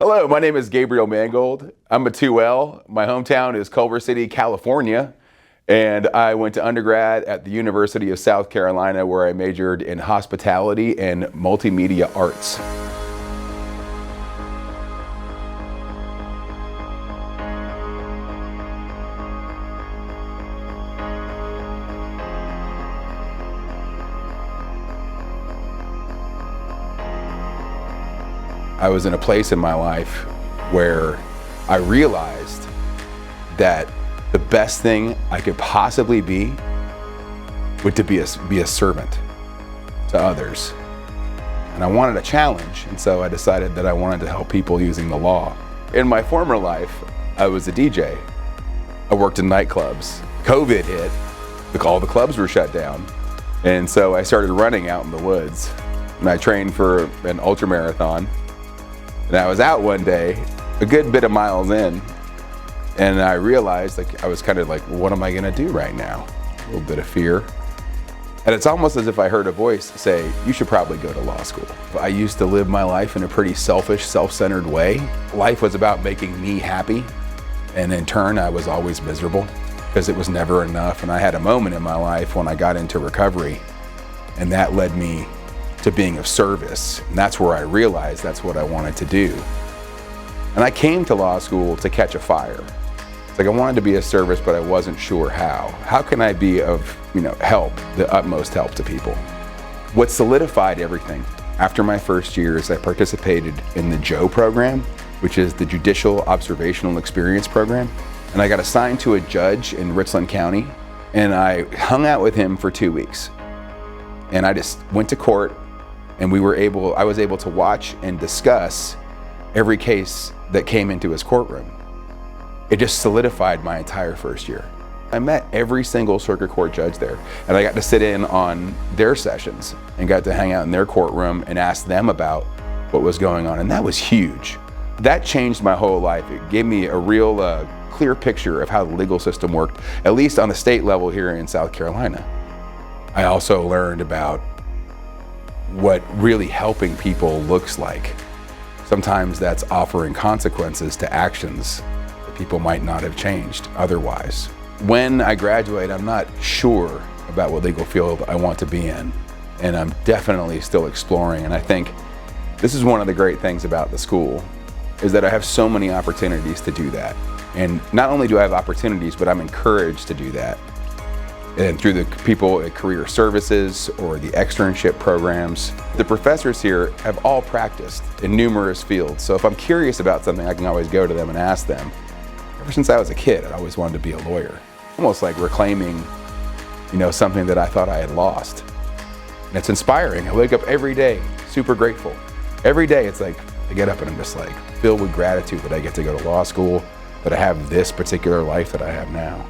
Hello, my name is Gabriel Mangold. I'm a 2L. My hometown is Culver City, California, and I went to undergrad at the University of South Carolina, where I majored in hospitality and multimedia arts. I was in a place in my life where I realized that the best thing I could possibly be would to be a servant to others. And I wanted a challenge, and so I decided that I wanted to help people using the law. In my former life, I was a DJ. I worked in nightclubs. COVID hit, all the clubs were shut down. And so I started running out in the woods. And I trained for an ultra marathon. And I was out one day, a good bit of miles in, and I realized I was kind of like, what am I gonna do right now? A little bit of fear. And it's almost as if I heard a voice say, you should probably go to law school. I used to live my life in a pretty selfish, self-centered way. Life was about making me happy, and in turn, I was always miserable because it was never enough. And I had a moment in my life when I got into recovery, and that led me to being of service. And that's where I realized that's what I wanted to do. And I came to law school to catch a fire. It's like I wanted to be of service, but I wasn't sure how. How can I be of help, the utmost help to people? What solidified everything, after my first year, is I participated in the JOE program, which is the Judicial Observational Experience Program. And I got assigned to a judge in Richland County, and I hung out with him for 2 weeks. And I just went to court, and I was able to watch and discuss every case that came into his courtroom. It just solidified my entire first year. I met every single circuit court judge there, and I got to sit in on their sessions and got to hang out in their courtroom and ask them about what was going on, and that was huge. That changed my whole life. It gave me a real clear picture of how the legal system worked, at least on the state level here in South Carolina. I also learned about what really helping people looks like. Sometimes that's offering consequences to actions that people might not have changed otherwise. When I graduate, I'm not sure about what legal field I want to be in, and I'm definitely still exploring. And I think this is one of the great things about the school, is that I have so many opportunities to do that. And not only do I have opportunities, but I'm encouraged to do that. And through the people at career services or the externship programs. The professors here have all practiced in numerous fields. So if I'm curious about something, I can always go to them and ask them. Ever since I was a kid, I always wanted to be a lawyer. Almost like reclaiming, something that I thought I had lost. And it's inspiring. I wake up every day super grateful. Every day it's like, I get up and I'm just like filled with gratitude that I get to go to law school, that I have this particular life that I have now.